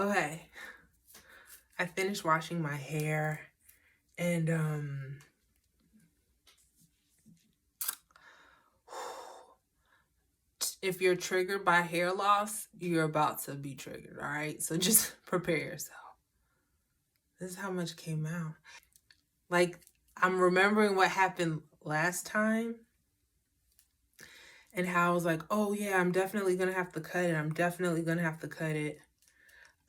Okay, I finished washing my hair, and if you're triggered by hair loss, you're about to be triggered, all right? So just prepare yourself. This is how much came out. Like, I'm remembering what happened last time and how I was like, oh yeah, I'm definitely gonna have to cut it. I'm definitely gonna have to cut it.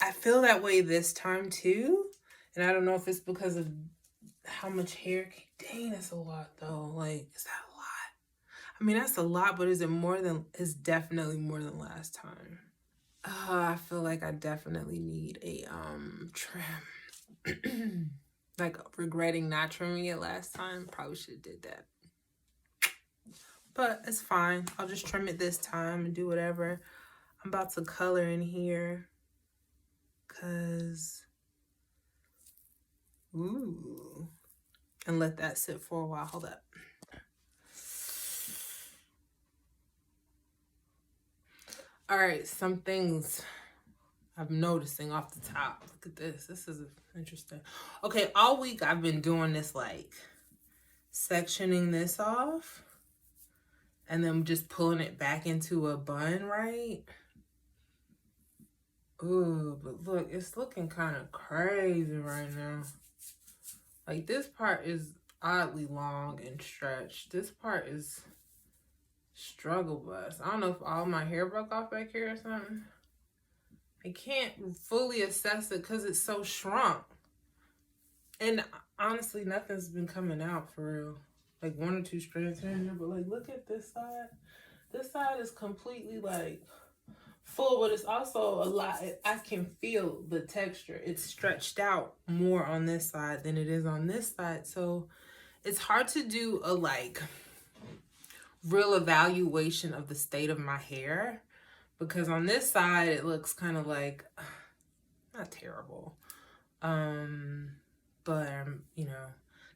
I feel that way this time too. And I don't know if it's because of how much hair. Dang, that's a lot though. Like, is that a lot? I mean, that's a lot, but is it more than, it's definitely more than last time. I feel like I definitely need a trim. Like regretting not trimming it last time. Probably should have did that. But it's fine. I'll just trim it this time and do whatever. I'm about to color in here. Cause ooh. And let that sit for a while. Hold up. All right, some things I'm noticing off the top. Look at this. This is interesting. Okay, all week I've been doing this, like sectioning this off and then just pulling it back into a bun, right? Ooh, but look, it's looking kind of crazy right now. Like, this part is oddly long and stretched. This part is struggle bus. I don't know if all my hair broke off back here or something. I can't fully assess it because it's so shrunk. And honestly, nothing's been coming out for real. Like 1 or 2 strands here and there, but like, look at this side. This side is completely like full, but it's also a lot. I can feel the texture. It's stretched out more on this side than it is on this side. So it's hard to do a like real evaluation of the state of my hair, because on this side it looks kind of like not terrible, but you know,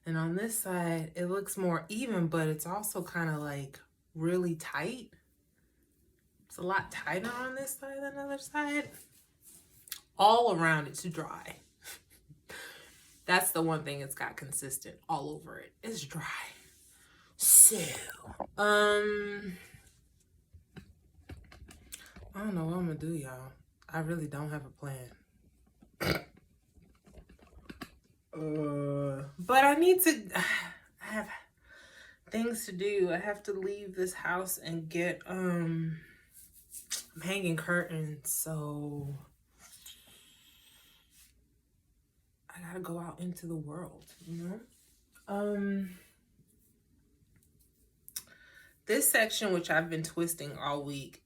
and on this side it looks more even, but it's also kind of like really tight. It's a lot tighter on this side than the other side. All around it's dry. That's the one thing it's got consistent all over it. It's dry. So, I don't know what I'm gonna do, y'all. I really don't have a plan. But I need to, I have things to do. I have to leave this house and get, I'm hanging curtains, so I gotta go out into the world, you know? This section, which I've been twisting all week,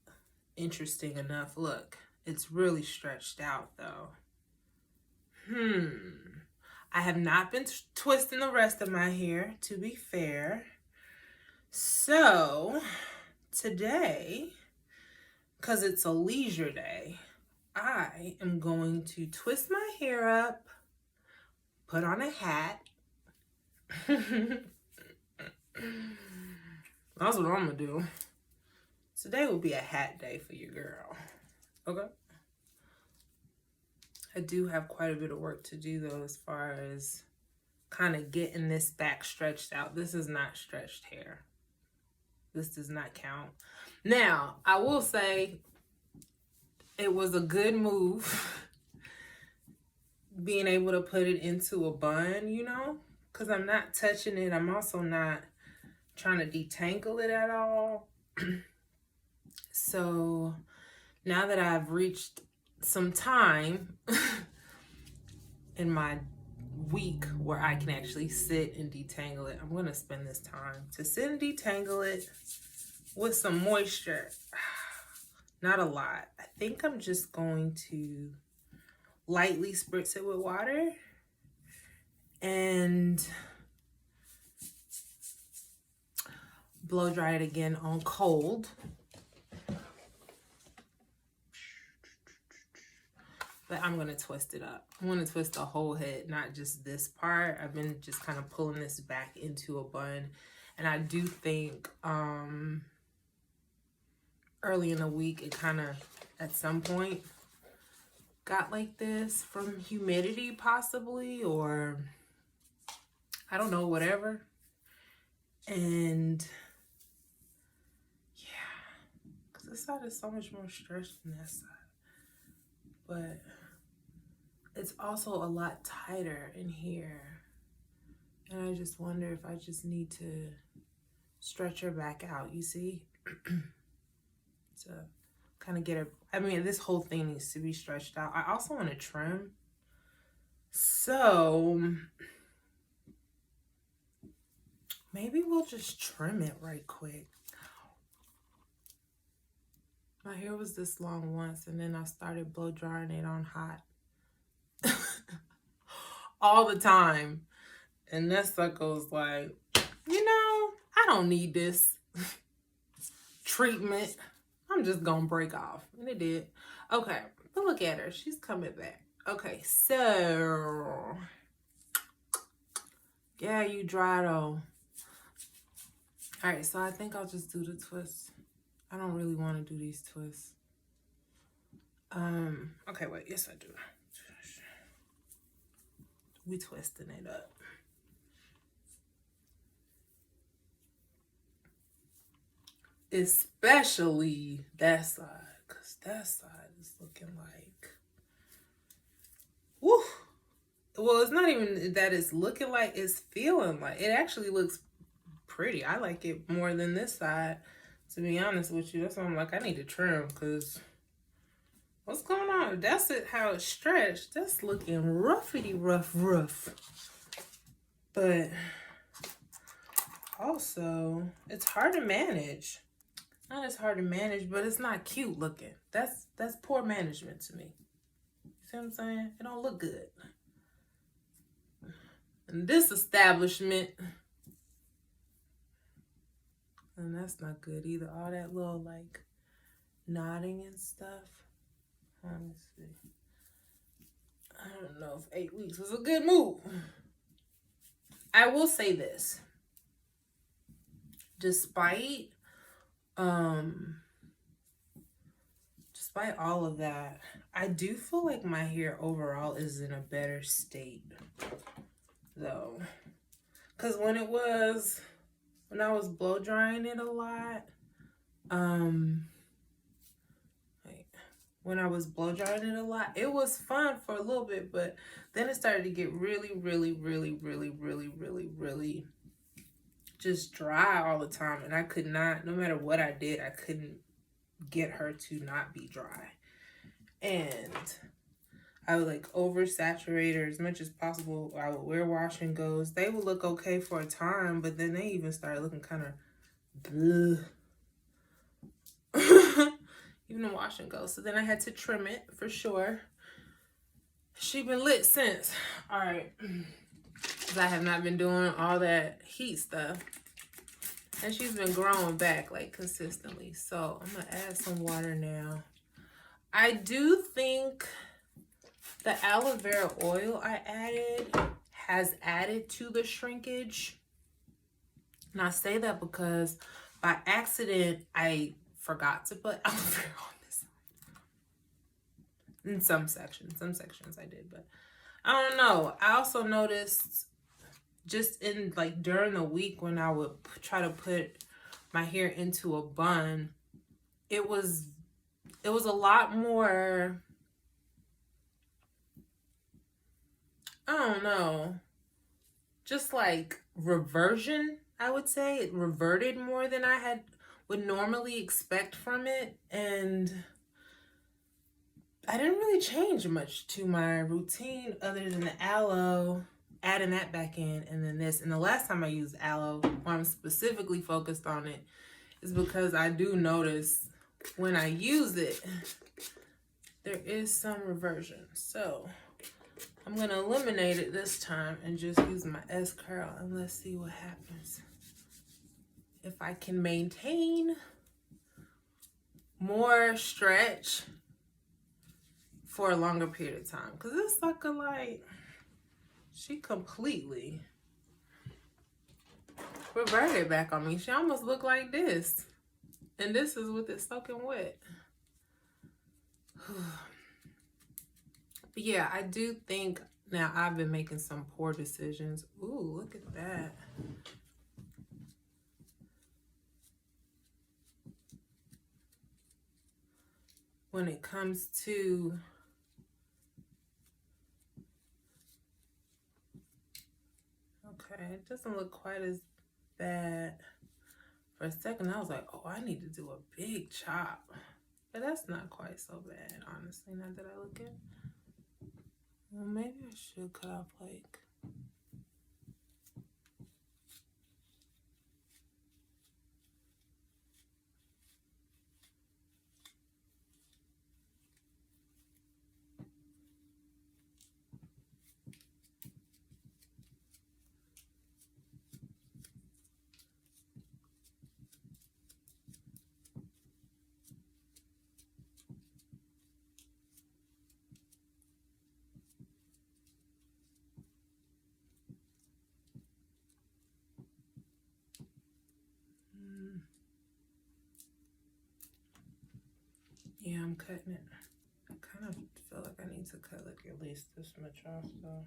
interesting enough, look, it's really stretched out though. I have not been twisting the rest of my hair, to be fair. So today, because it's a leisure day, I am going to twist my hair up, put on a hat. That's what I'm gonna do. Today will be a hat day for your girl. Okay? I do have quite a bit of work to do though, as far as kind of getting this back stretched out. This is not stretched hair. This does not count. Now, I will say it was a good move being able to put it into a bun, you know, because I'm not touching it. I'm also not trying to detangle it at all. So now that I've reached some time in my week where I can actually sit and detangle it, I'm going to spend this time to sit and detangle it with some moisture. Not a lot. I think I'm just going to lightly spritz it with water and blow dry it again on cold. But I'm going to twist it up. I'm going to twist the whole head, not just this part. I've been just kind of pulling this back into a bun. And I do think early in the week, it kind of, at some point, got like this from humidity possibly, or I don't know, whatever. And yeah, because this side is so much more stretched than that side. But it's also a lot tighter in here. And I just wonder if I just need to stretch her back out, you see? To kind of get her, I mean, this whole thing needs to be stretched out. I also want to trim. So maybe we'll just trim it right quick. My hair was this long once, and then I started blow drying it on hot all the time. And that sucker was like, you know, I don't need this treatment. I'm just gonna break off. And it did. Okay, but look at her. She's coming back. Okay, so yeah, you dry though. All right, so I think I'll just do the twist. I don't really want to do these twists. Okay, wait, yes I do. We twisting it up. Especially that side, because that side is looking like, woo. Well, it's not even that it's looking like, it's feeling like. It actually looks pretty. I like it more than this side, to be honest with you. That's why I'm like, I need to trim, because what's going on? That's it, how it's stretched. That's looking roughity rough. But also, it's hard to manage. Not as hard to manage, but it's not cute looking. That's poor management to me. You see what I'm saying? It don't look good. And this establishment, and that's not good either. All that little like nodding and stuff. Let me see. I don't know if 8 weeks was a good move. I will say this. Despite all of that, I do feel like my hair overall is in a better state though, because when I was blow drying it a lot, it was fun for a little bit, but then it started to get really just dry all the time, and I could not, no matter what I did, I couldn't get her to not be dry. And I would like oversaturate her as much as possible. I would wear wash and goes. They would look okay for a time, but then they even started looking kind of bleh. Even the wash and go. So then I had to trim it for sure. She been lit since. All right. Because I have not been doing all that heat stuff. And she's been growing back like consistently. So I'm going to add some water now. I do think the aloe vera oil I added has added to the shrinkage. And I say that because by accident, I forgot to put aloe vera on this side. In some sections I did, but I don't know. I also noticed just in like during the week when I would try to put my hair into a bun, it was a lot more, I don't know, just like reversion, I would say. It reverted more than I would normally expect from it, and I didn't really change much to my routine other than the aloe, adding that back in, and then this. And the last time I used aloe, why I'm specifically focused on it, is because I do notice when I use it, there is some reversion. So I'm going to eliminate it this time and just use my S curl, and let's see what happens. If I can maintain more stretch for a longer period of time. Because this sucker, like, she completely reverted back on me. She almost looked like this. And this is with it soaking wet. But yeah, I do think now I've been making some poor decisions. Ooh, look at that. When it comes to okay, it doesn't look quite as bad. For a second, I was like, oh, I need to do a big chop. But that's not quite so bad, honestly, now that I look at it. Well, maybe I should cut off like... Yeah, I'm cutting it. I kind of feel like I need to cut like at least this much off, so...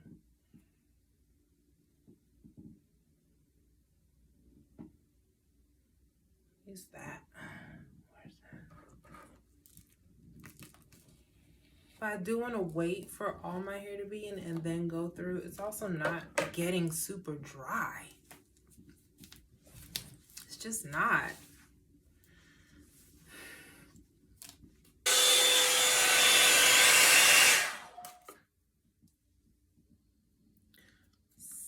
Use that. Where's that? If I do want to wait for all my hair to be in and then go through, it's also not getting super dry. It's just not.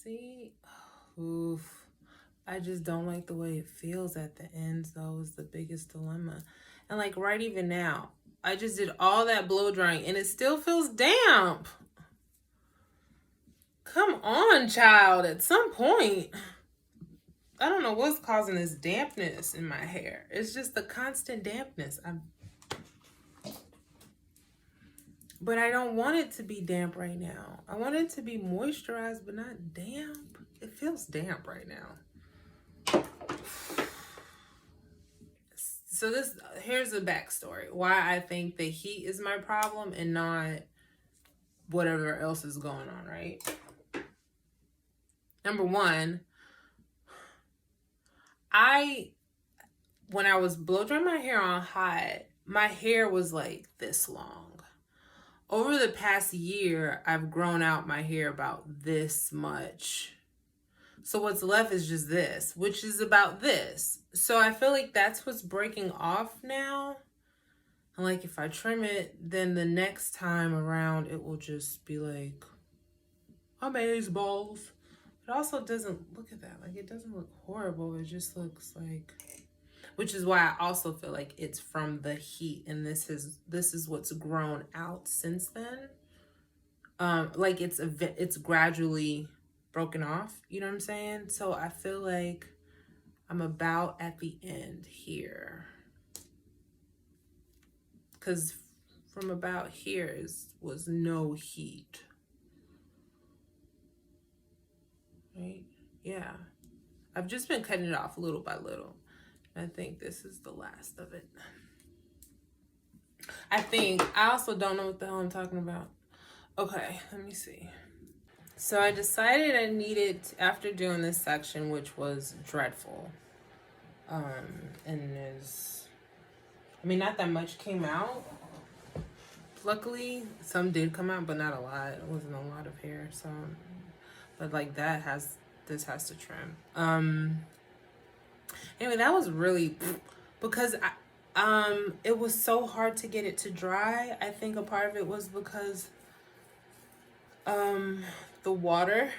See? Oof. I just don't like the way it feels at the ends, though, is the biggest dilemma. And like right even now, I just did all that blow drying and it still feels damp. Come on, child. At some point, I don't know what's causing this dampness in my hair. It's just the constant dampness. But I don't want it to be damp right now. I want it to be moisturized, but not damp. It feels damp right now. So here's the backstory. Why I think the heat is my problem and not whatever else is going on, right? Number one, when I was blow drying my hair on hot, my hair was like this long. Over the past year, I've grown out my hair about this much. So what's left is just this, which is about this. So I feel like that's what's breaking off now. And like if I trim it, then the next time around, it will just be like, amazeballs. It also doesn't, look at that, like it doesn't look horrible. It just looks like, which is why I also feel like it's from the heat. And this is what's grown out since then. Like it's gradually broken off, you know what I'm saying? So I feel like I'm about at the end here, because from about here was no heat, right? Yeah, I've just been cutting it off little by little. I think this is the last of it. I also don't know what the hell I'm talking about. Okay, let me see. So I decided I needed, after doing this section, which was dreadful, and not that much came out. Luckily, some did come out, but not a lot. It wasn't a lot of hair, so, but like this has to trim. Anyway, that was really, because it was so hard to get it to dry. I think a part of it was because, the water,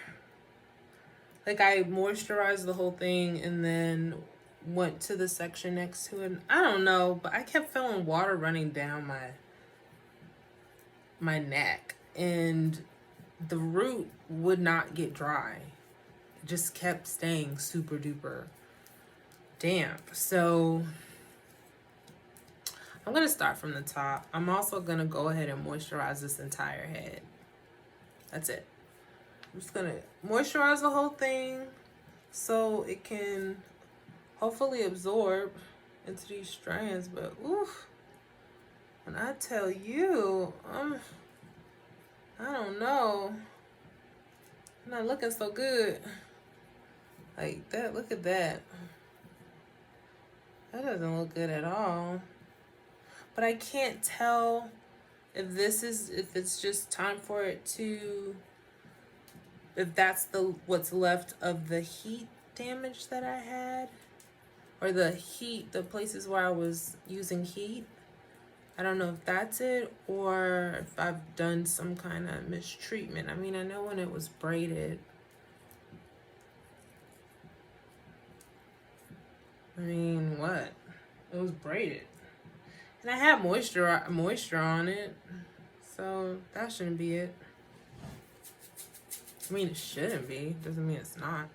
like I moisturized the whole thing and then went to the section next to it. I don't know, but I kept feeling water running down my neck and the root would not get dry. It just kept staying super duper damp. So I'm gonna start from the top. I'm also gonna go ahead and moisturize this entire head. That's it. I'm just gonna moisturize the whole thing so it can hopefully absorb into these strands. But oof, when I tell you, Not looking so good. Like that, look at that. That doesn't look good at all. But I can't tell if it's just time for it to, if that's what's left of the heat damage that I had. Or the places where I was using heat. I don't know if that's it or if I've done some kind of mistreatment. I mean, I know when it was braided. I mean, what? It was braided. And I had moisture on it. So that shouldn't be it. I mean, it shouldn't be. Doesn't mean it's not.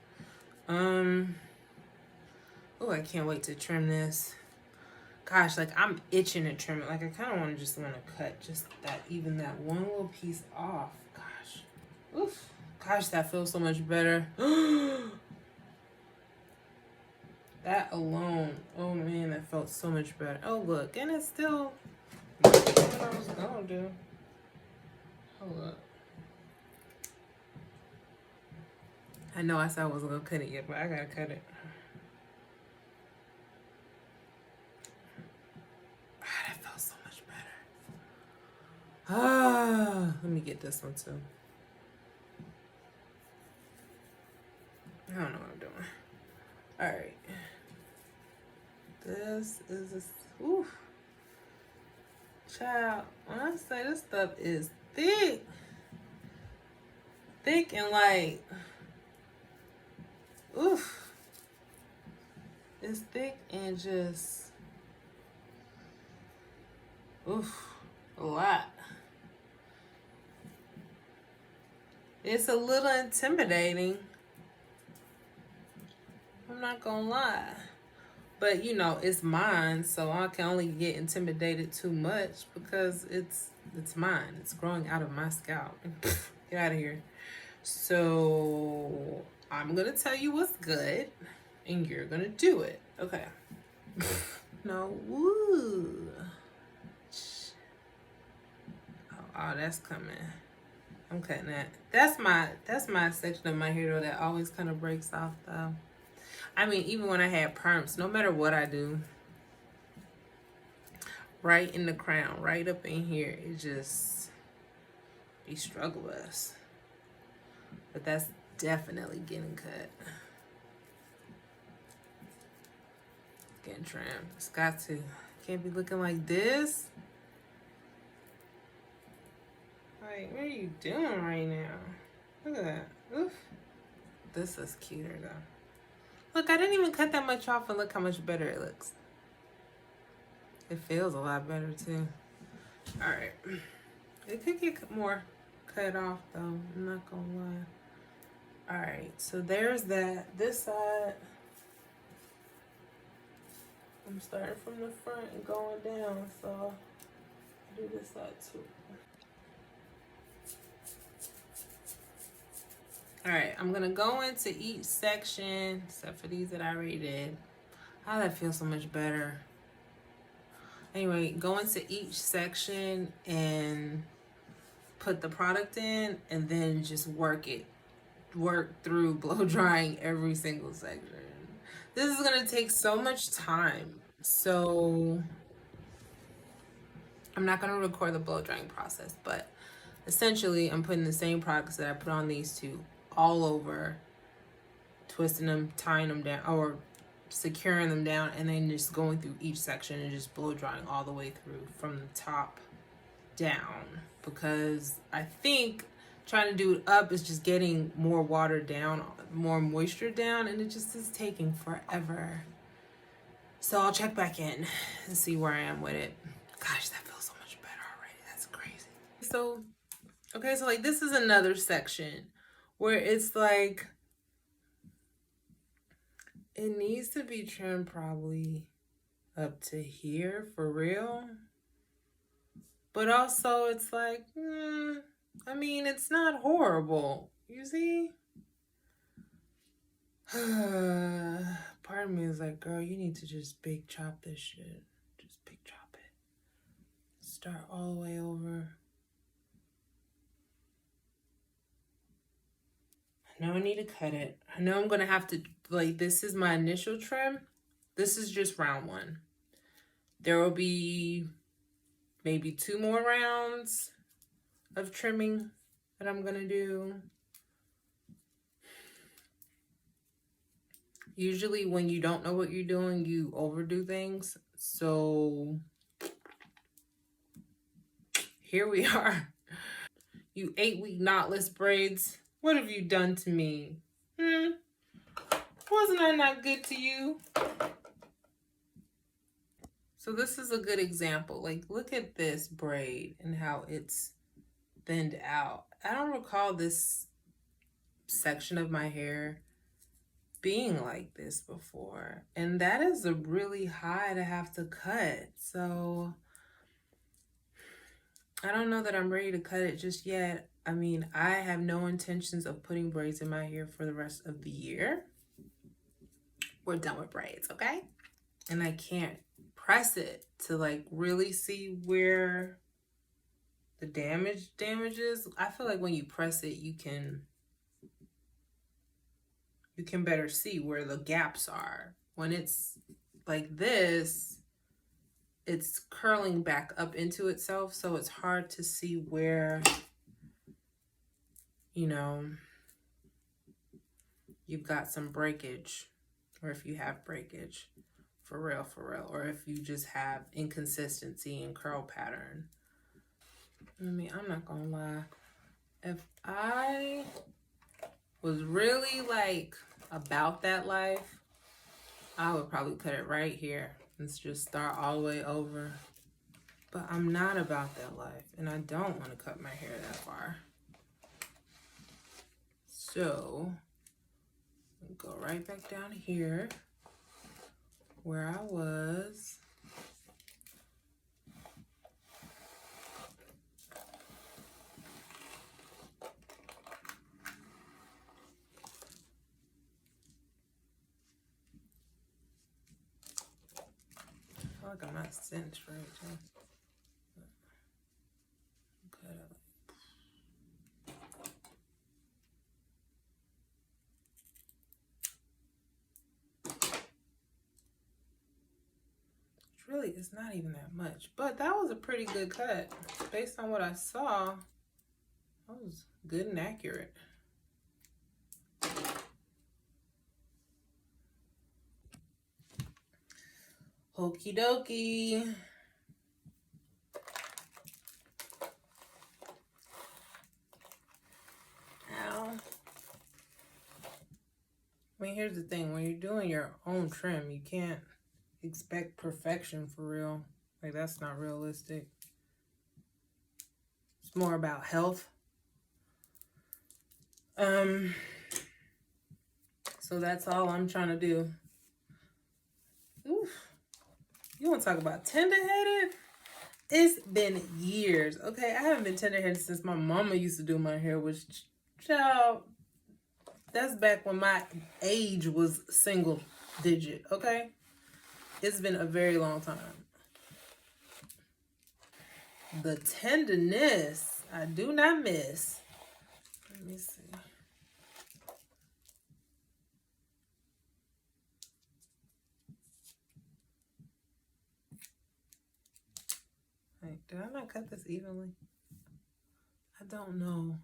Oh, I can't wait to trim this. Gosh, like I'm itching to trim it. Like I kind of want to cut just even that one little piece off. Gosh. Oof. Gosh, that feels so much better. That alone. Oh man, that felt so much better. Oh look, and it's still what I was gonna do. Hold up. I know I said I wasn't gonna cut it yet, but I gotta cut it. Ah, that felt so much better. Ah, let me get this one too. I don't know what I'm doing. All right. This is ooh. Child, when I say this stuff is thick and like, oof. It's thick and just, oof, a lot. It's a little intimidating. I'm not gonna lie. But you know, it's mine, so I can only get intimidated too much because it's mine. It's growing out of my scalp. Get out of here. So I'm gonna tell you what's good, and you're gonna do it. Okay. No, woo. Oh, that's coming. I'm cutting that. That's my section of my hair though that always kind of breaks off though. I mean, even when I had perms, no matter what I do, right in the crown, right up in here, it just be struggle bus. But that's definitely getting cut. Getting trimmed. It's got to. Can't be looking like this. Like, what are you doing right now? Look at that. Oof. This is cuter though. Look, I didn't even cut that much off, and look how much better it looks. It feels a lot better too. All right. It could get more cut off though. I'm not gonna lie. All right. So there's that. This side. I'm starting from the front and going down. So I'll do this side too. All right, I'm gonna go into each section, except for these that I already did. Oh, that feels so much better. Anyway, go into each section and put the product in, and then just work through blow drying every single section. This is gonna take so much time, so I'm not gonna record the blow drying process, but essentially I'm putting the same products that I put on these two all over, twisting them, tying them down, or securing them down, and then just going through each section and just blow drying all the way through from the top down, because I think trying to do it up is just getting more water down, more moisture down, and it just is taking forever. So I'll check back in and see where I am with it. Gosh, that feels so much better already. That's crazy. So, okay, so like this is another section where it's like, it needs to be trimmed probably up to here for real. But also it's like, I mean, it's not horrible. You see? Part of me is like, girl, you need to just big chop this shit. Just big chop it. Start all the way over. I know I need to cut it. I know I'm gonna have to, like, this is my initial trim. This is just round one. There will be maybe 2 more rounds of trimming that I'm gonna do. Usually when you don't know what you're doing, you overdo things. So here we are. You 8-week knotless braids. What have you done to me? Wasn't I not good to you? So this is a good example. Like, look at this braid and how it's thinned out. I don't recall this section of my hair being like this before. And that is a really high to have to cut. So I don't know that I'm ready to cut it just yet. I mean, I have no intentions of putting braids in my hair for the rest of the year. We're done with braids, okay? And I can't press it to like really see where the damage is. I feel like when you press it, you can better see where the gaps are. When it's like this, it's curling back up into itself, so it's hard to see where, you know, you've got some breakage, or if you have breakage, for real, or if you just have inconsistency in curl pattern. I mean, I'm not gonna lie. If I was really like about that life, I would probably cut it right here and just start all the way over. But I'm not about that life, and I don't want to cut my hair that far. So go right back down here where I was. I feel like I'm not cinched right now. Cut it. Really, it's not even that much, but that was a pretty good cut. Based on what I saw, that was good and accurate. Okie dokie. Ow. I mean, here's the thing. When you're doing your own trim, you can't expect perfection for real. Like, that's not realistic. It's more about health. So that's all I'm trying to do. Oof. You want to talk about tender-headed? It's been years, okay? I haven't been tender-headed since my mama used to do my hair, which, child, that's back when my age was single digit, okay? It's been a very long time. The tenderness, I do not miss. Let me see. Wait, did I not cut this evenly? I don't know.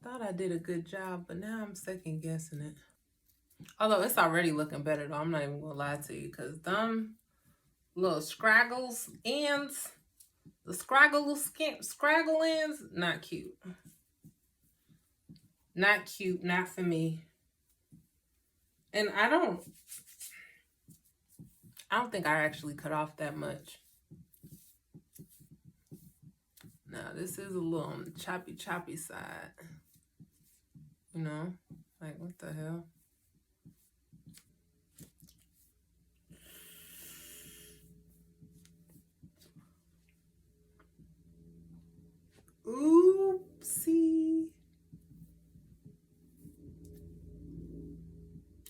Thought I did a good job, but now I'm second guessing it. Although it's already looking better though, I'm not even gonna lie to you, because them little scraggles ends, the scraggle ends, not cute. Not cute, not for me. And I don't think I actually cut off that much. Now this is a little on the choppy side. You know, like what the hell? Oopsie.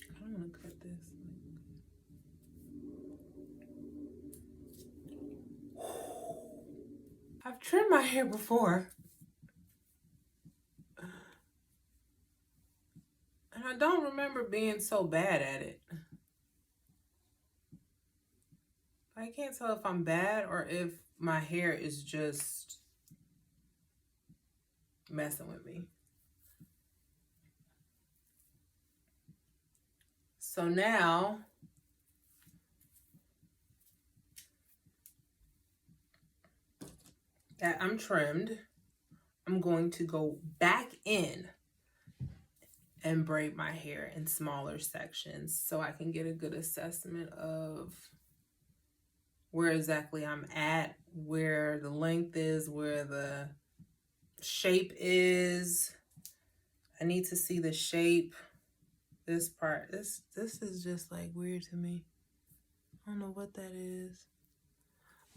I don't want to cut this. I've trimmed my hair before. I don't remember being so bad at it. I can't tell if I'm bad or if my hair is just messing with me. So now that I'm trimmed, I'm going to go back in and braid my hair in smaller sections so I can get a good assessment of where exactly I'm at, where the length is, where the shape is. I need to see the shape. This part, this is just like weird to me. I don't know what that is.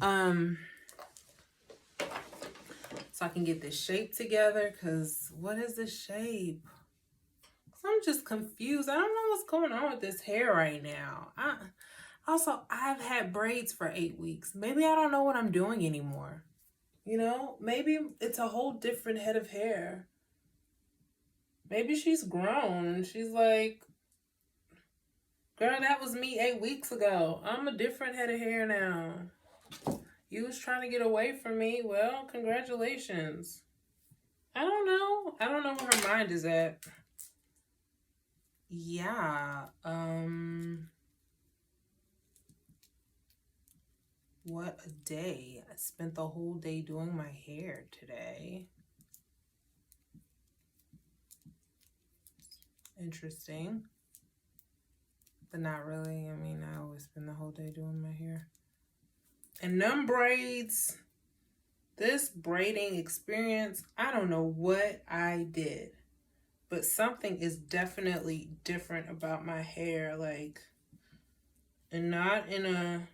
So I can get this shape together, because what is the shape? I'm just confused. I don't know what's going on with this hair right now. I've had braids for 8 weeks. Maybe I don't know what I'm doing anymore. You know, maybe it's a whole different head of hair. Maybe she's grown and she's like, girl, that was me 8 weeks ago. I'm a different head of hair now. You was trying to get away from me. Well, congratulations. I don't know. I don't know where her mind is at. Yeah. What a day. I spent the whole day doing my hair today. Interesting. But not really. I mean, I always spend the whole day doing my hair. And them braids, this braiding experience, I don't know what I did, but something is definitely different about my hair. Like, and not in a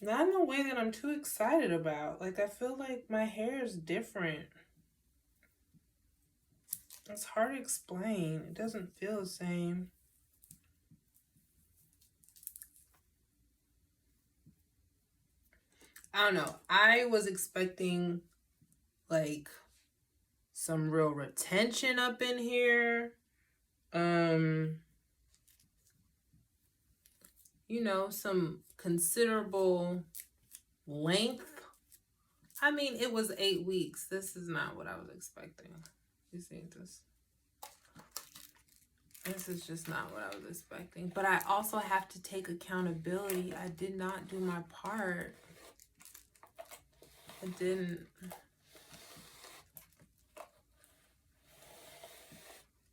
way that I'm too excited about. Like, I feel like my hair is different. It's hard to explain. It doesn't feel the same. I don't know. I was expecting like some real retention up in here. You know, some considerable length. I mean, it was 8 weeks. This is not what I was expecting. You see this? This is just not what I was expecting. But I also have to take accountability. I did not do my part. I didn't.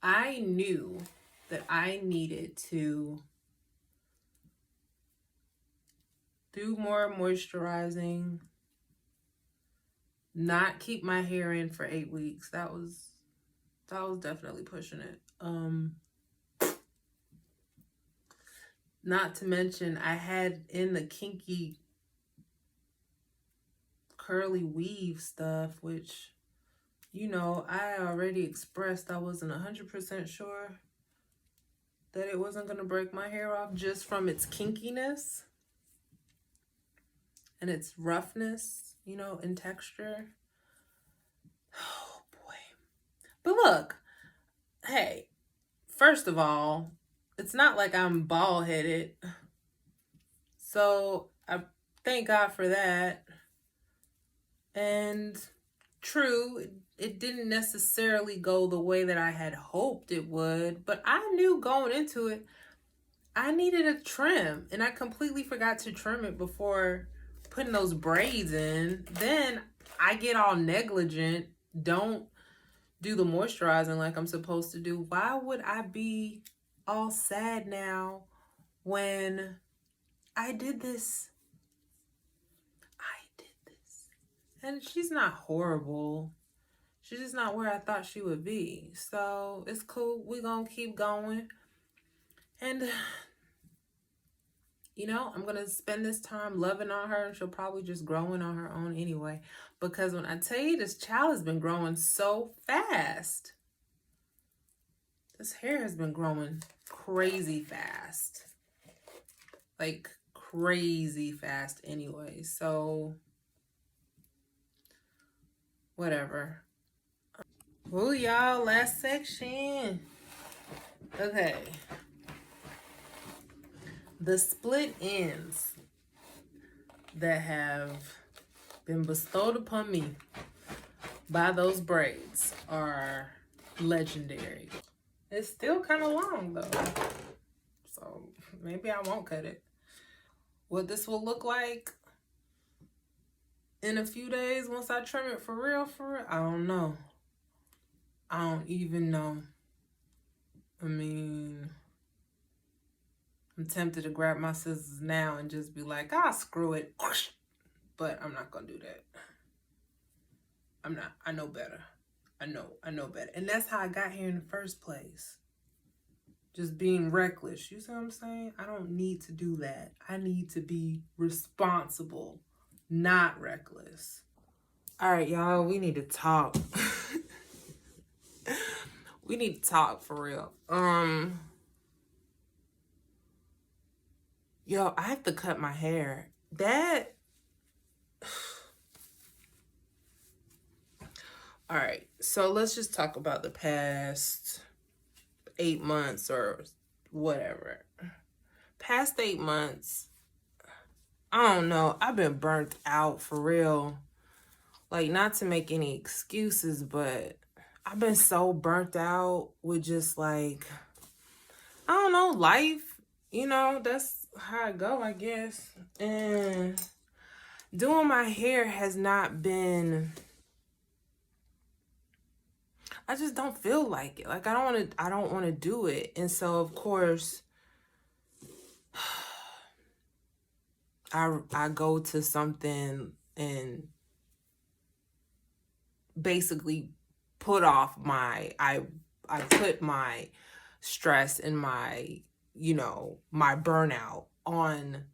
I knew that I needed to do more moisturizing, not keep my hair in for 8 weeks. That was definitely pushing it. Not to mention, I had in the kinky curly weave stuff, which, you know, I already expressed I wasn't 100% sure that it wasn't going to break my hair off just from its kinkiness and its roughness, you know, in texture. Oh, boy. But look, hey, first of all, it's not like I'm bald-headed. So I thank God for that. And true, it didn't necessarily go the way that I had hoped it would, but I knew going into it, I needed a trim, and I completely forgot to trim it before putting those braids in. Then I get all negligent, don't do the moisturizing like I'm supposed to do. Why would I be all sad now when I did this? And she's not horrible. She's just not where I thought she would be. So it's cool. We're going to keep going. And, you know, I'm going to spend this time loving on her. And she'll probably just growing on her own anyway. Because when I tell you, this child has been growing so fast. This hair has been growing crazy fast. Like, crazy fast anyway. So, whatever. Oh, y'all, last section. Okay. The split ends that have been bestowed upon me by those braids are legendary. It's still kind of long though, so maybe I won't cut it. What this will look like in a few days once I trim it for real, I don't know. I don't even know. I mean, I'm tempted to grab my scissors now and just be like, ah, screw it. But I'm not gonna do that. I'm not. I know better. I know better. And that's how I got here in the first place. Just being reckless. You see what I'm saying? I don't need to do that. I need to be responsible, not reckless. All right, y'all, we need to talk. We need to talk for real. Yo, I have to cut my hair. That All right, so let's just talk about the past 8 months or whatever. Past 8 months, I don't know. I've been burnt out for real. Like, not to make any excuses, but I've been so burnt out with just like, I don't know, life. You know, that's how I go, I guess. And doing my hair has not been, I just don't feel like it. Like, I don't want to do it. And so, of course, I go to something and basically put off I put my stress and my, my burnout on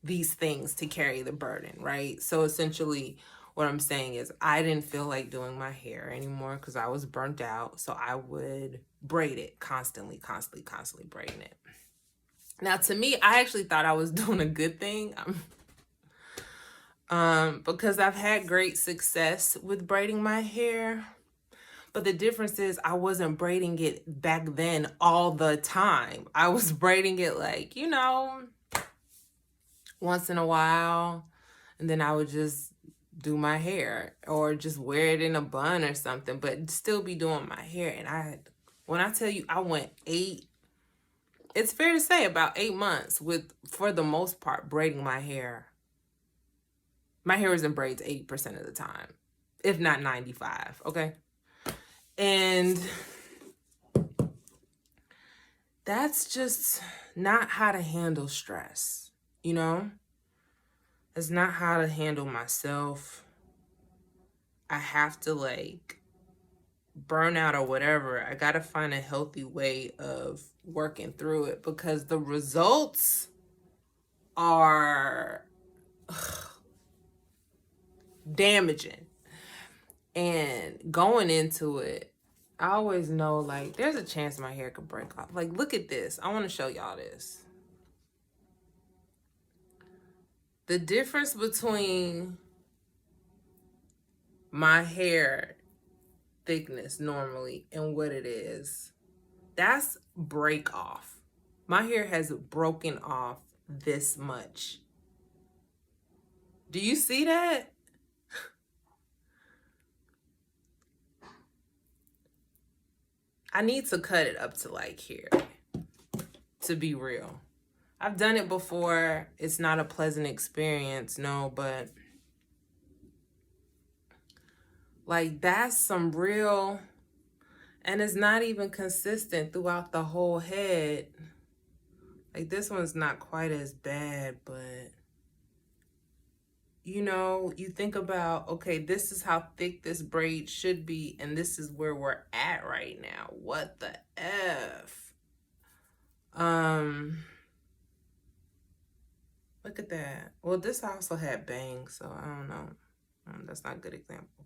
these things to carry the burden, right? So essentially what I'm saying is I didn't feel like doing my hair anymore because I was burnt out. So I would braid it constantly braiding it. Now, to me, I actually thought I was doing a good thing. Because I've had great success with braiding my hair. But the difference is I wasn't braiding it back then all the time. I was braiding it like, once in a while. And then I would just do my hair or just wear it in a bun or something, but still be doing my hair. And when I tell you I went it's fair to say about 8 months with, for the most part, braiding my hair. My hair is in braids 80% of the time, if not 95, okay? And that's just not how to handle stress, It's not how to handle myself. I have to burn out or whatever. I got to find a healthy way of working through it because the results are damaging. And going into it, I always know there's a chance my hair could break off. Look at this. I want to show y'all this. The difference between my hair thickness normally and what it is, that's break off. My hair has broken off this much. Do you see that? I need to cut it up to here, to be real. I've done it before. It's not a pleasant experience, no, but that's some real, and it's not even consistent throughout the whole head. This one's not quite as bad, but you think about, okay, this is how thick this braid should be, and this is where we're at right now. What the F? Look at that. Well, this also had bangs, so I don't know. That's not a good example.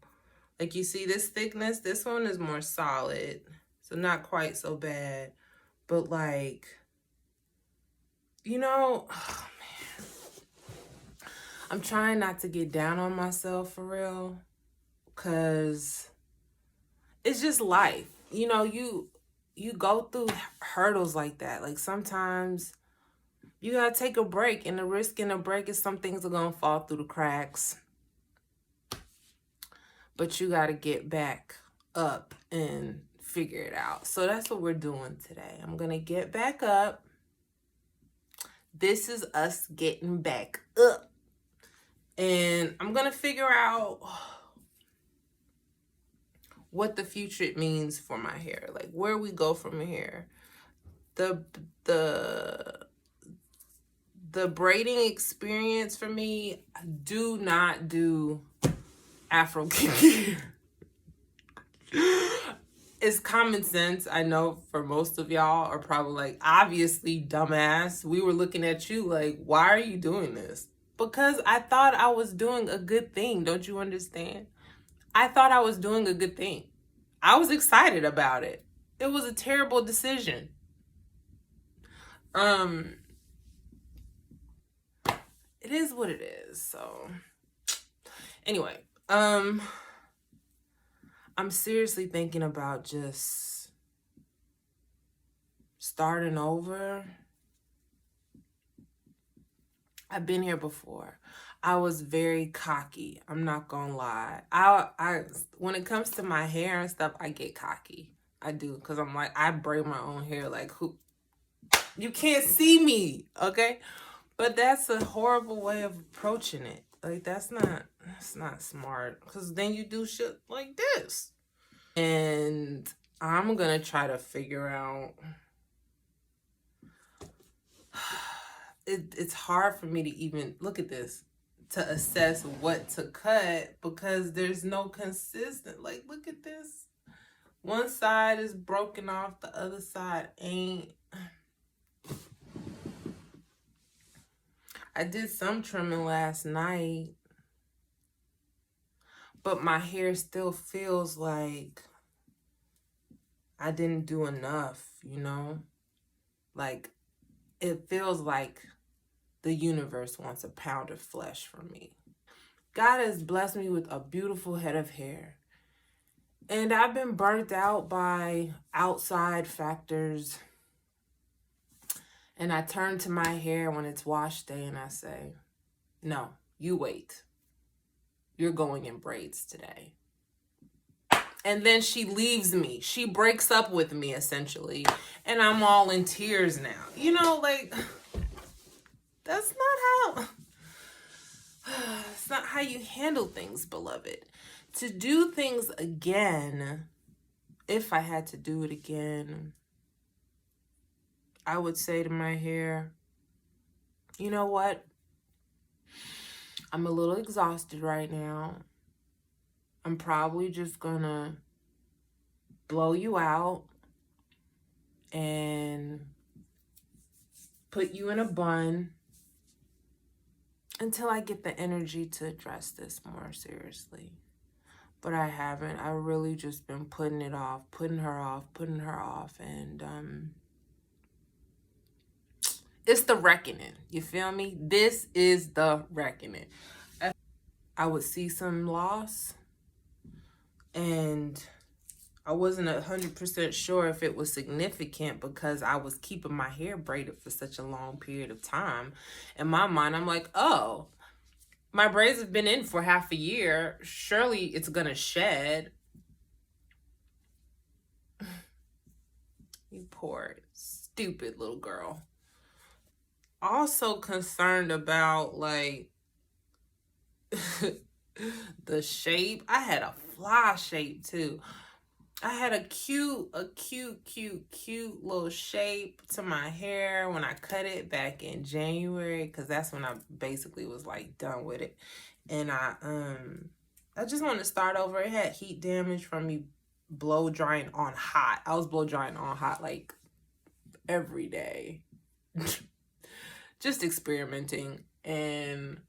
You see this thickness? This one is more solid, so not quite so bad. But oh man. I'm trying not to get down on myself for real, because it's just life. you go through hurdles like that. Like sometimes you gotta take a break, and the risk in a break is some things are gonna fall through the cracks. But you gotta get back up and figure it out. So that's what we're doing today. I'm gonna get back up. This is us getting back up. And I'm gonna figure out what the future means for my hair, like where we go from here. The braiding experience for me, I do not do Afro kinky. It's common sense. I know for most of y'all are probably like, obviously, dumbass. We were looking at you like, why are you doing this? Because I thought I was doing a good thing. Don't you understand? I thought I was doing a good thing. I was excited about it. It was a terrible decision. It is what it is. So anyway, I'm seriously thinking about just starting over. I've been here before. I was very cocky. I'm not gonna lie. I when it comes to my hair and stuff, I get cocky. I do, because I'm like, I braid my own hair. Like, who? You can't see me, okay? But that's a horrible way of approaching it. Like, that's not smart. Because then you do shit like this. And I'm gonna try to figure out. It's hard for me to even look at this, to assess what to cut, because there's no consistent. Like, look at this. One side is broken off, the other side ain't. I did some trimming last night, but my hair still feels like I didn't do enough, you know? Like, it feels like the universe wants a pound of flesh from me. God has blessed me with a beautiful head of hair. And I've been burnt out by outside factors. And I turn to my hair when it's wash day and I say, no, you wait. You're going in braids today. And then she leaves me. She breaks up with me, essentially. And I'm all in tears now. You know, like, that's not it's not how you handle things, beloved. To do things again, if I had to do it again, I would say to my hair, you know what? I'm a little exhausted right now. I'm probably just gonna blow you out and put you in a bun until I get the energy to address this more seriously. But I haven't. I really just been putting it off, putting her off, and it's the reckoning. You feel me? This is the reckoning. I would see some loss, and I wasn't 100% sure if it was significant because I was keeping my hair braided for such a long period of time. In my mind, I'm like, oh, my braids have been in for half a year. Surely it's gonna shed. You poor, stupid little girl. Also concerned about, like, the shape. I had a fly shape too. I had a cute little shape to my hair when I cut it back in January, because that's when I basically was like done with it. And I just want to start over. It had heat damage from me blow drying on hot. I was blow drying on hot like every day. Just experimenting. And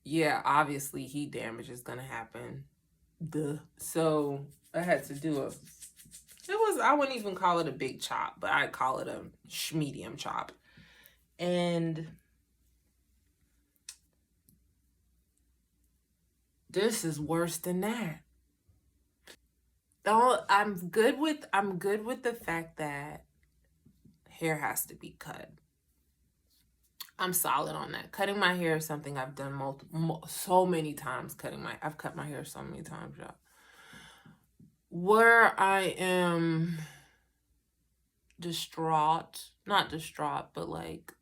yeah, obviously heat damage is gonna happen. Duh. So I had to do I wouldn't even call it a big chop, but I'd call it a medium chop. And this is worse than that. I'm good with the fact that hair has to be cut. I'm solid on that. Cutting my hair is something I've done so many times. I've cut my hair so many times, y'all. Where I am not distraught, but like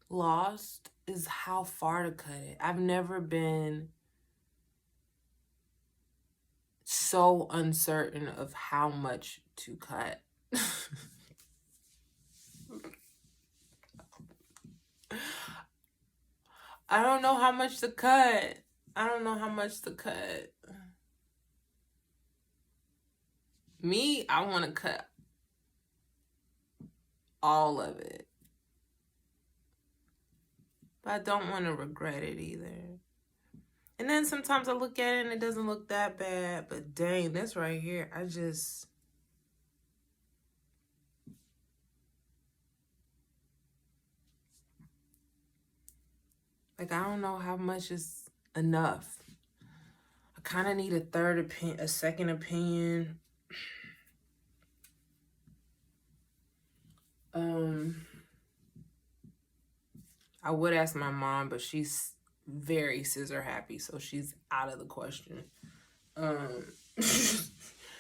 lost is how far to cut it. I've never been so uncertain of how much to cut. I don't know how much to cut. Me, I want to cut all of it. But I don't want to regret it either. And then sometimes I look at it and it doesn't look that bad. But dang, this right here, like, I don't know how much is enough. I kind of need a second opinion. I would ask my mom, but she's very scissor happy, so she's out of the question.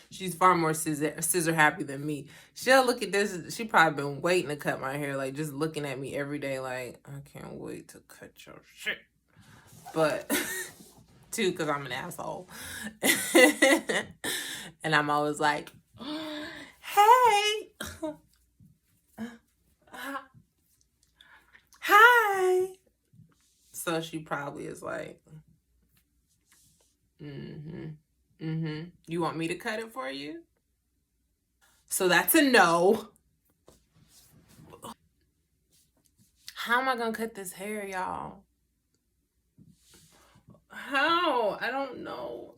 She's far more scissor happy than me. She'll look at this. She probably been waiting to cut my hair, like just looking at me every day, like I can't wait to cut your shit. But too, because I'm an asshole, and I'm always like, hey. Hi. So she probably is like, you want me to cut it for you? So that's a no. How am I gonna cut this hair, y'all? How? I don't know.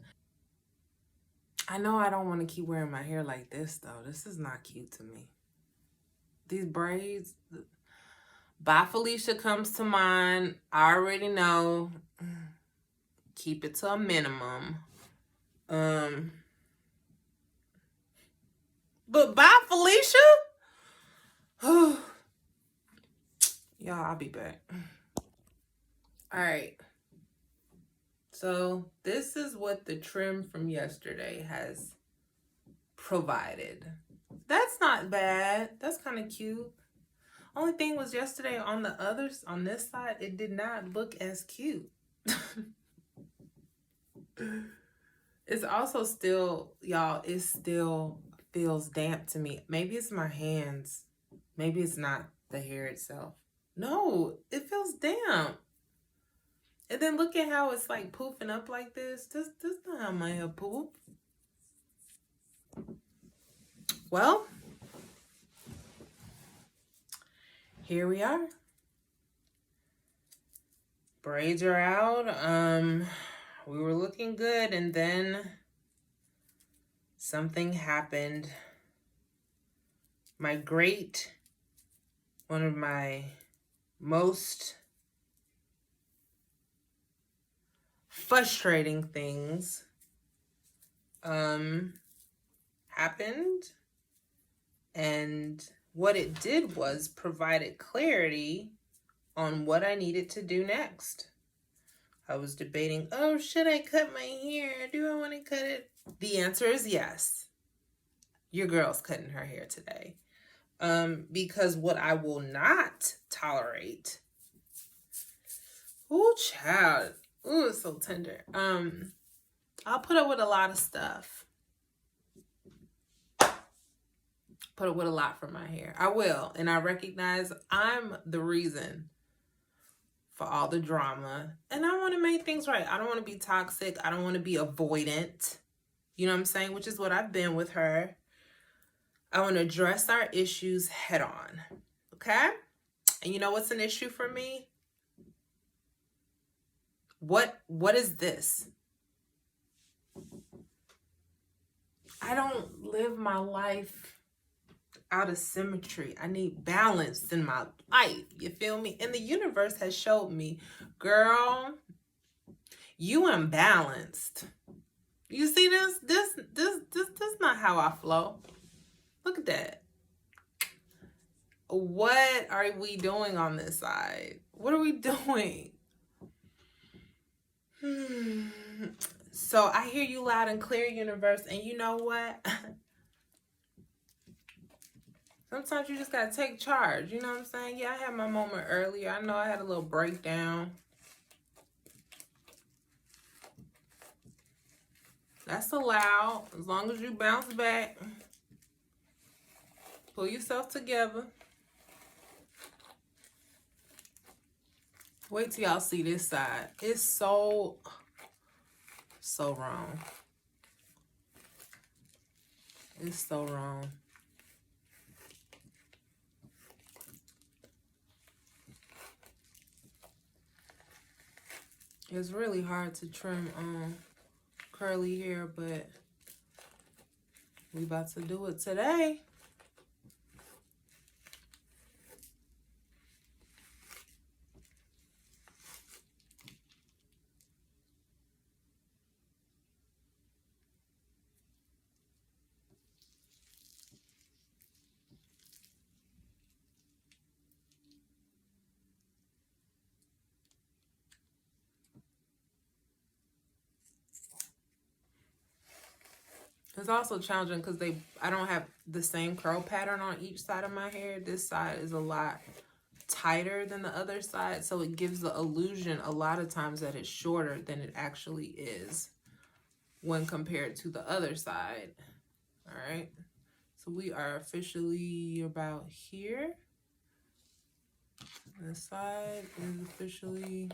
I know I don't want to keep wearing my hair like this, though. This is not cute to me. These braids. Bye Felicia comes to mind. I already know. Keep it to a minimum. But bye Felicia? Y'all, I'll be back. All right. So this is what the trim from yesterday has provided. That's not bad. That's kind of cute. Only thing was yesterday on this side, it did not look as cute. It's also still, y'all, it still feels damp to me. Maybe it's my hands. Maybe it's not the hair itself. No, it feels damp. And then look at how it's like poofing up like this. This not how my hair poof. Well, here we are. Braids are out. We were looking good, and then something happened. One of my most frustrating things happened, and what it did was provided clarity on what I needed to do next. I was debating, oh, should I cut my hair? Do I want to cut it? The answer is yes. Your girl's cutting her hair today. Because what I will not tolerate, ooh, child, ooh, it's so tender. I'll put up with a lot of stuff. Put up with a lot for my hair. I will, and I recognize I'm the reason for all the drama, and I want to make things right. I don't want to be toxic. I don't want to be avoidant. You know what I'm saying? Which is what I've been with her. I want to address our issues head on. Okay? And you know what's an issue for me? What is this? I don't live my life out of symmetry. I need balance in my life. You feel me? And the universe has showed me, girl, you imbalanced. You see this? This not how I flow. Look at that. What are we doing on this side? What are we doing? So I hear you loud and clear, universe. And you know what? Sometimes you just gotta take charge. You know what I'm saying? Yeah, I had my moment earlier. I know I had a little breakdown. That's allowed. As long as you bounce back. Pull yourself together. Wait till y'all see this side. It's so wrong. It's so wrong. It's really hard to trim curly hair, but we about to do it today. It's also challenging because I don't have the same curl pattern on each side of my hair. This side is a lot tighter than the other side, so it gives the illusion a lot of times that it's shorter than it actually is when compared to the other side. All right, so we are officially about here. This side is officially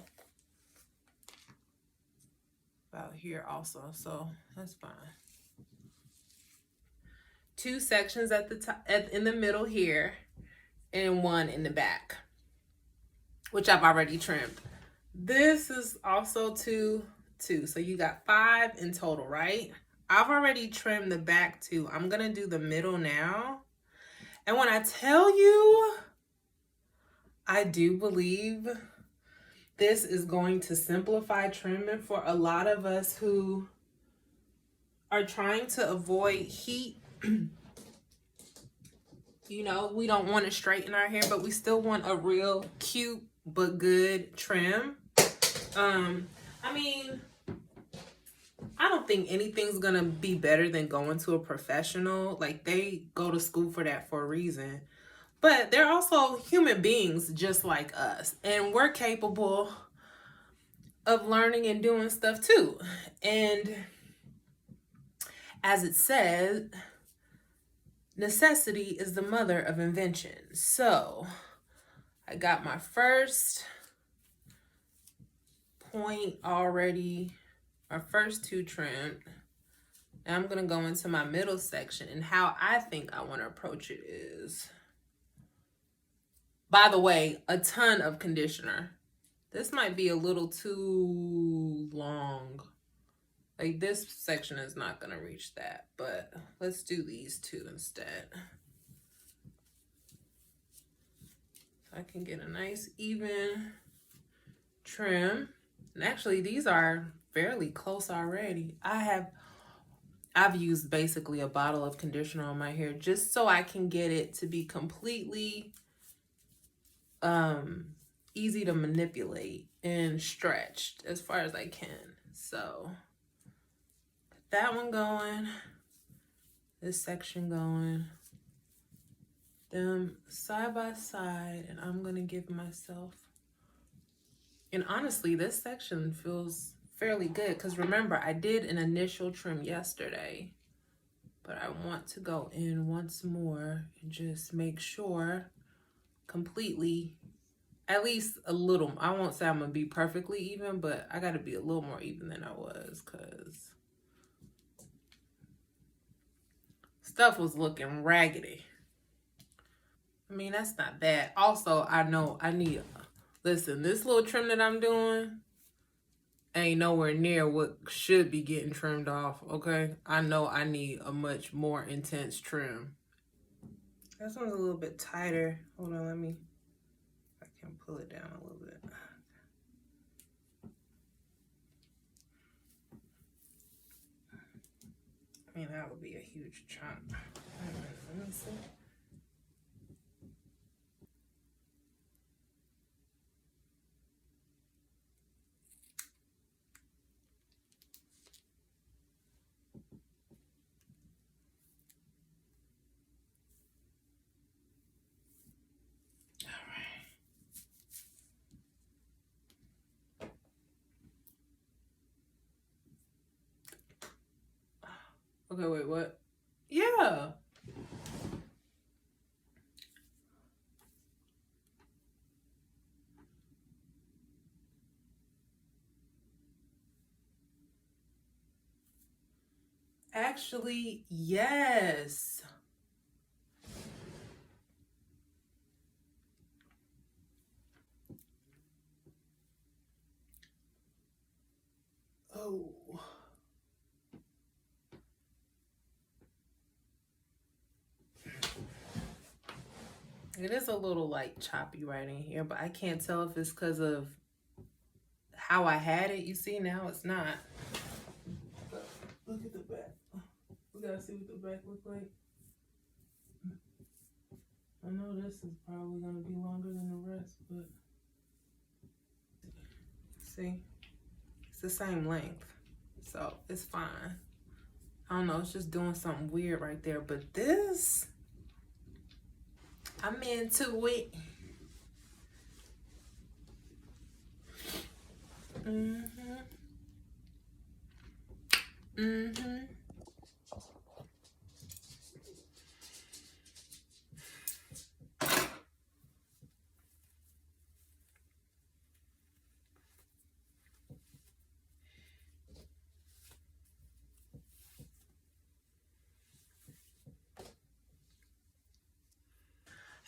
about here also, so that's fine. 2 sections at the top, in the middle here, and 1 in the back, which I've already trimmed. This is also 2, so you got 5 in total, right? I've already trimmed the back too. I'm gonna do the middle now, and when I tell you, I do believe this is going to simplify trimming for a lot of us who are trying to avoid heat. You know, we don't want to straighten our hair, but we still want a real cute but good trim. I mean, I don't think anything's gonna be better than going to a professional. Like, they go to school for that for a reason. But they're also human beings just like us, and we're capable of learning and doing stuff too. And as it said, necessity is the mother of invention. So I got my first point already, my first 2 trimmed. Now I'm gonna go into my middle section, and how I think I want to approach it is, by the way, a ton of conditioner. This might be a little too long. Like, this section is not gonna reach that, but let's do these 2 instead. I can get a nice even trim. And actually, these are fairly close already. I've used basically a bottle of conditioner on my hair just so I can get it to be completely easy to manipulate and stretched as far as I can. So that one going, this section going, them side by side, and I'm gonna give myself, and honestly, this section feels fairly good because remember, I did an initial trim yesterday, but I want to go in once more and just make sure completely, at least a little. I won't say I'm gonna be perfectly even, but I gotta be a little more even than I was because stuff was looking raggedy. I mean, that's not bad. Also, I know I need, listen, this little trim that I'm doing ain't nowhere near what should be getting trimmed off, okay? I know I need a much more intense trim. This one's a little bit tighter. Hold on, let me, I can pull it down a little bit. mean, that would be a huge chunk. Let me see. Okay, wait, what? Yeah. Actually, yes. Oh. It is a little like choppy right in here, but I can't tell if it's because of how I had it. You see, now it's not. Look at the back. We gotta see what the back look like. I know this is probably gonna be longer than the rest, but see, it's the same length, so it's fine. I don't know, it's just doing something weird right there, but this, I'm into it.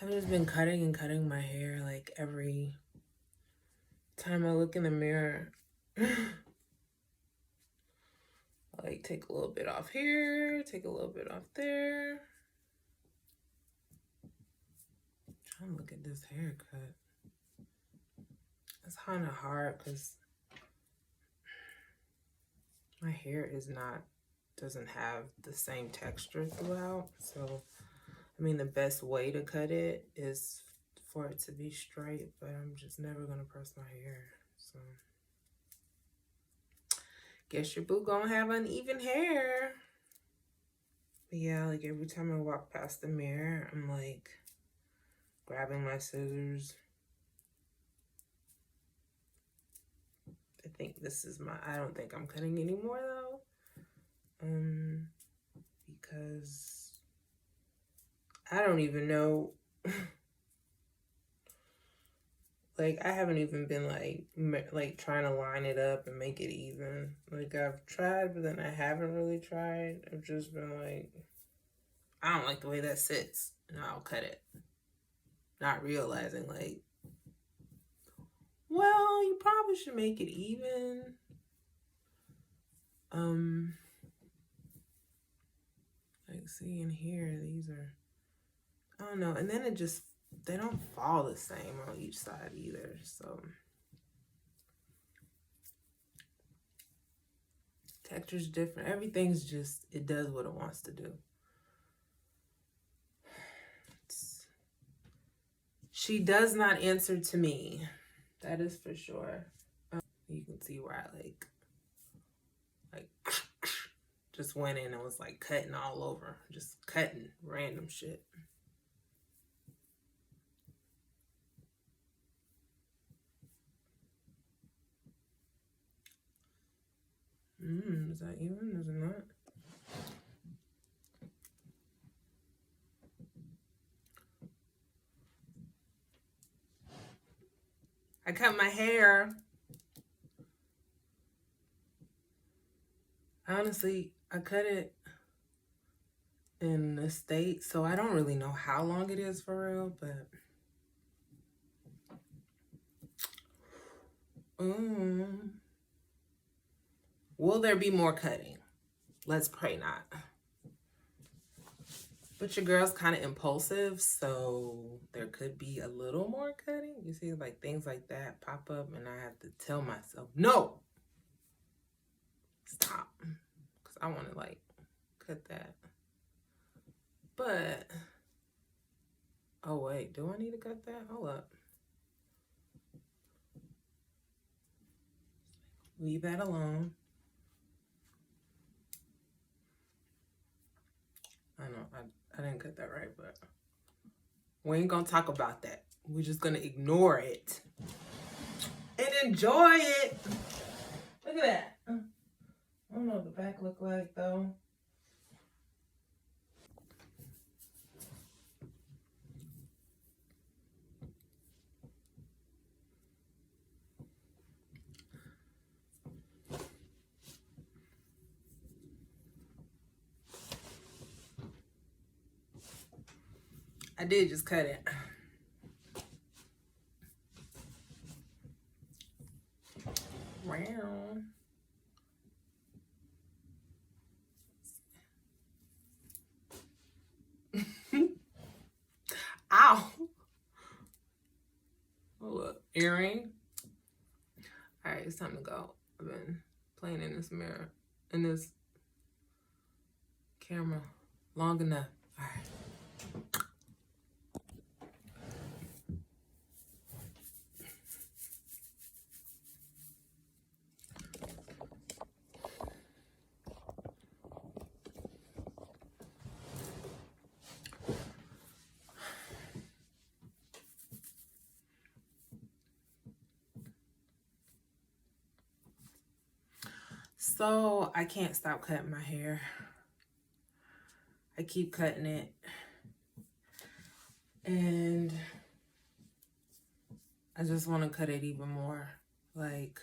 I've just been cutting and cutting my hair like every time I look in the mirror. Like take a little bit off here, take a little bit off there. I'm trying to look at this haircut. It's kind of hard because my hair doesn't have the same texture throughout. So, I mean, the best way to cut it is for it to be straight, but I'm just never gonna press my hair. So, guess your boo gonna have uneven hair. But yeah, like every time I walk past the mirror, I'm like grabbing my scissors. I think this is I don't think I'm cutting anymore though. Because I don't even know. Like, I haven't even been like trying to line it up and make it even. Like, I've tried, but then I haven't really tried. I've just been like, I don't like the way that sits, and I'll cut it. Not realizing, like, well, you probably should make it even. Like, see in here, these are, I don't know. And then it just, they don't fall the same on each side either, so. Texture's different. Everything's just, it does what it wants to do. She does not answer to me. That is for sure. You can see where I like just went in and was like cutting all over. Just cutting random shit. Is that even? Is it not? I cut my hair. Honestly, I cut it in the States, so I don't really know how long it is for real, but will there be more cutting? Let's pray not. But your girl's kind of impulsive, so there could be a little more cutting. You see, like things like that pop up, and I have to tell myself, no, stop, because I want to like cut that. But, oh wait, do I need to cut that? Hold up. Leave that alone. I know, I didn't cut that right, but we ain't gonna talk about that. We're just gonna ignore it and enjoy it. Look at that. I don't know what the back look like though. I did just cut it. Round. Ow. Oh, look, earring. All right, it's time to go. I've been playing in this mirror, in this camera long enough. All right. So I can't stop cutting my hair. I keep cutting it. And I just want to cut it even more. Like,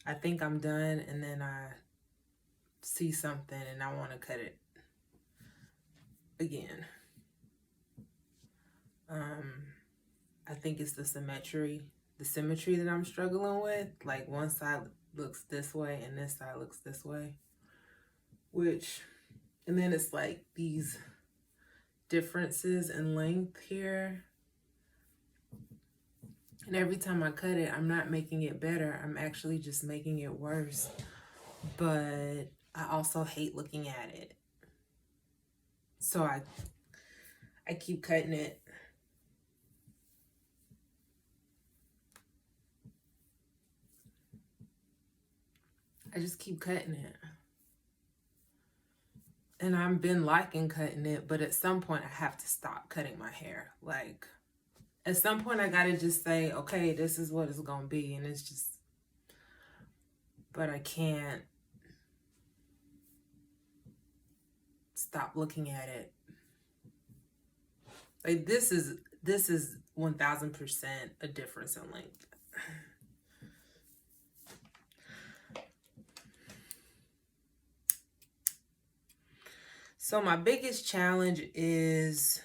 I think I'm done and then I see something and I want to cut it again. I think it's the symmetry that I'm struggling with. Like, one side looks this way and this side looks this way. And then it's like these differences in length here. And every time I cut it, I'm not making it better. I'm actually just making it worse. But I also hate looking at it. So I keep cutting it. I just keep cutting it. And I've been liking cutting it, but at some point I have to stop cutting my hair. Like, at some point I gotta just say, okay, this is what it's gonna be. And it's just, but I can't stop looking at it. Like, this is 1000% a difference in length. So my biggest challenge is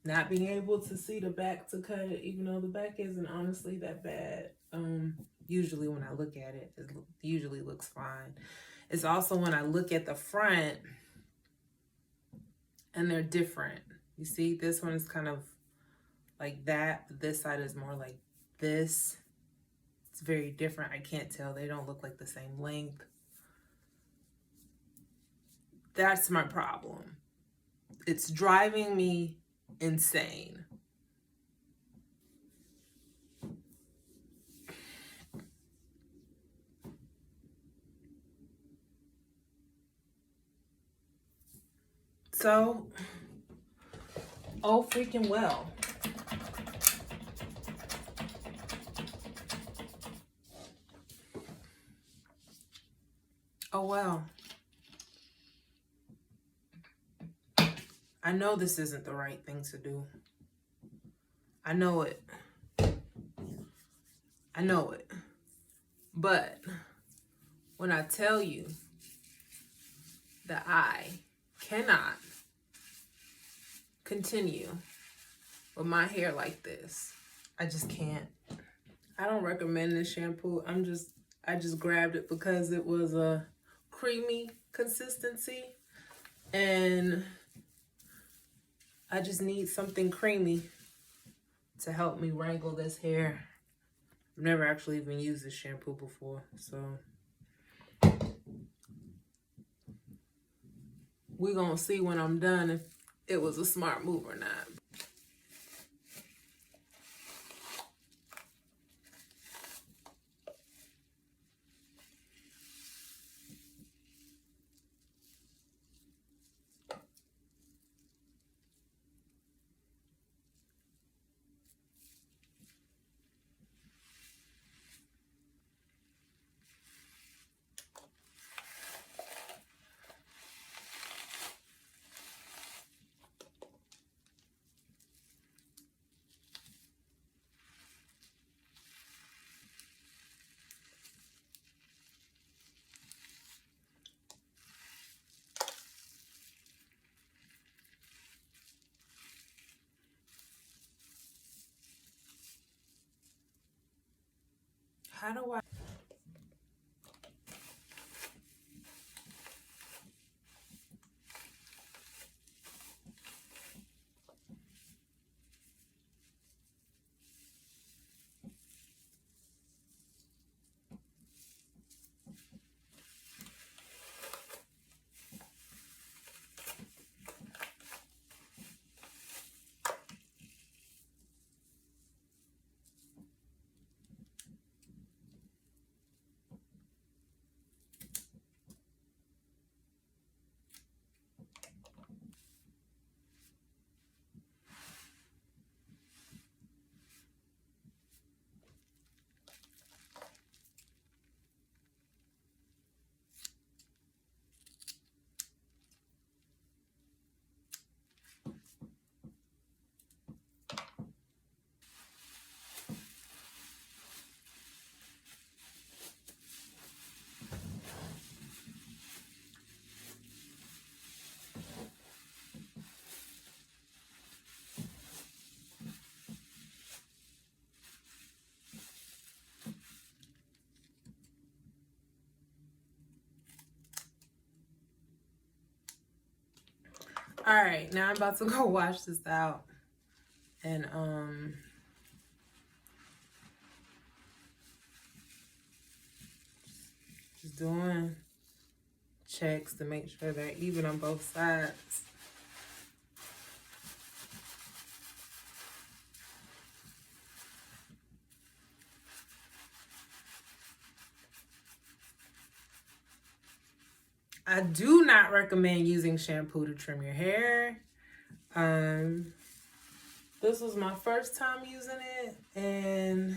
not being able to see the back to cut it, even though the back isn't honestly that bad. Usually when I look at it, it usually looks fine. It's also when I look at the front and they're different. You see, this one is kind of like that. This side is more like this. It's very different. I can't tell. They don't look like the same length. That's my problem. It's driving me insane. So, oh freaking well. Oh well. I know this isn't the right thing to do. I know it. I know it. But when I tell you that I cannot continue with my hair like this, I just can't. I don't recommend this shampoo. I just grabbed it because it was a creamy consistency and I just need something creamy to help me wrangle this hair. I've never actually even used this shampoo before, so we're gonna see when I'm done if it was a smart move or not. How do I? All right, now I'm about to go wash this out, and just doing checks to make sure they're even on both sides. I do not recommend using shampoo to trim your hair. This was my first time using it, and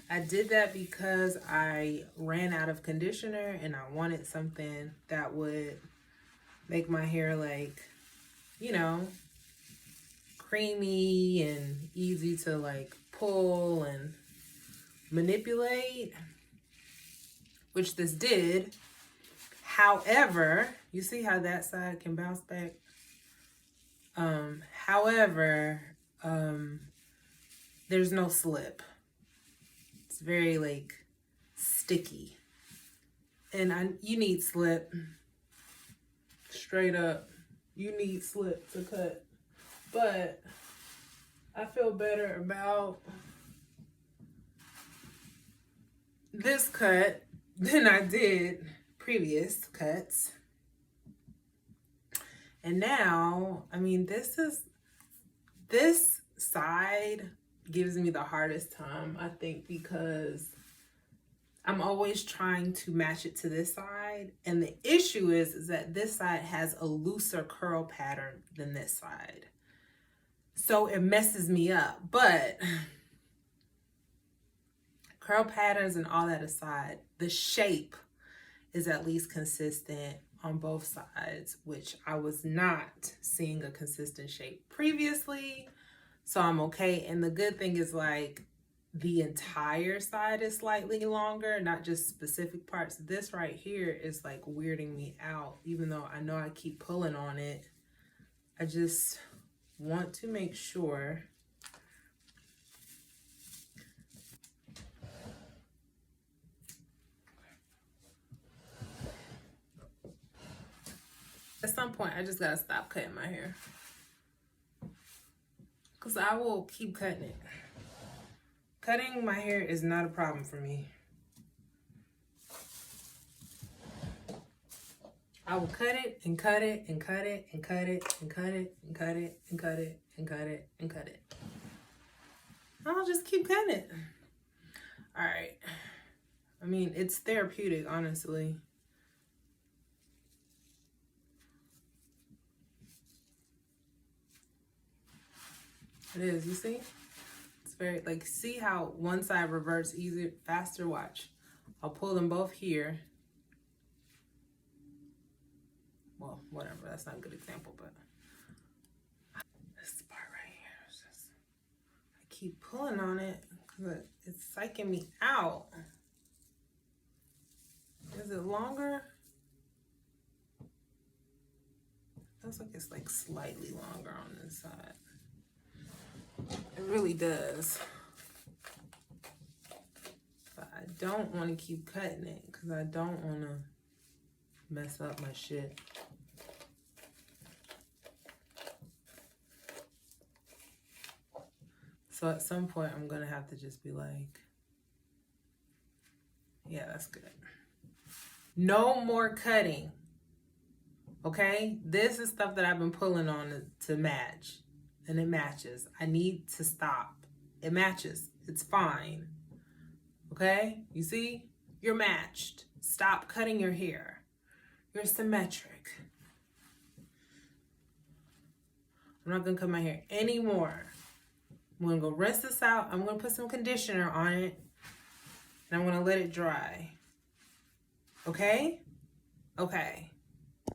I did that because I ran out of conditioner and I wanted something that would make my hair, like, you know, creamy and easy to like pull and manipulate, which this did. However, you see how that side can bounce back? However, there's no slip. It's very like sticky. And you need slip. Straight up. You need slip to cut. But I feel better about this cut than I did previous cuts. And now, I mean, this side gives me the hardest time, I think, because I'm always trying to match it to this side. And the issue is that this side has a looser curl pattern than this side. So it messes me up. But curl patterns and all that aside, the shape is at least consistent on both sides, which I was not seeing a consistent shape previously. So I'm okay. And the good thing is, like, the entire side is slightly longer, not just specific parts. This right here is like weirding me out, even though I know I keep pulling on it. I just want to make sure. At some point, I just gotta stop cutting my hair, because I will keep cutting it. Cutting my hair is not a problem for me. I will cut it and cut it and cut it and cut it and cut it and cut it and cut it and cut it and cut it. I'll just keep cutting it. All right. I mean, it's therapeutic, honestly. It is, you see? It's very, like, see how one side reverts easier, faster? Watch. I'll pull them both here. Well, whatever, that's not a good example, but this part right here is just, I keep pulling on it because it's psyching me out. Is it longer? Feels like it's like slightly longer on this side. It really does. But I don't want to keep cutting it because I don't want to mess up my shit. So at some point I'm going to have to just be like, yeah, that's good. No more cutting. Okay? This is stuff that I've been pulling on to match. And it matches. I need to stop. It matches. It's fine. Okay? You see? You're matched. Stop cutting your hair. You're symmetric. I'm not going to cut my hair anymore. I'm going to go rinse this out. I'm going to put some conditioner on it. And I'm going to let it dry. Okay? Okay.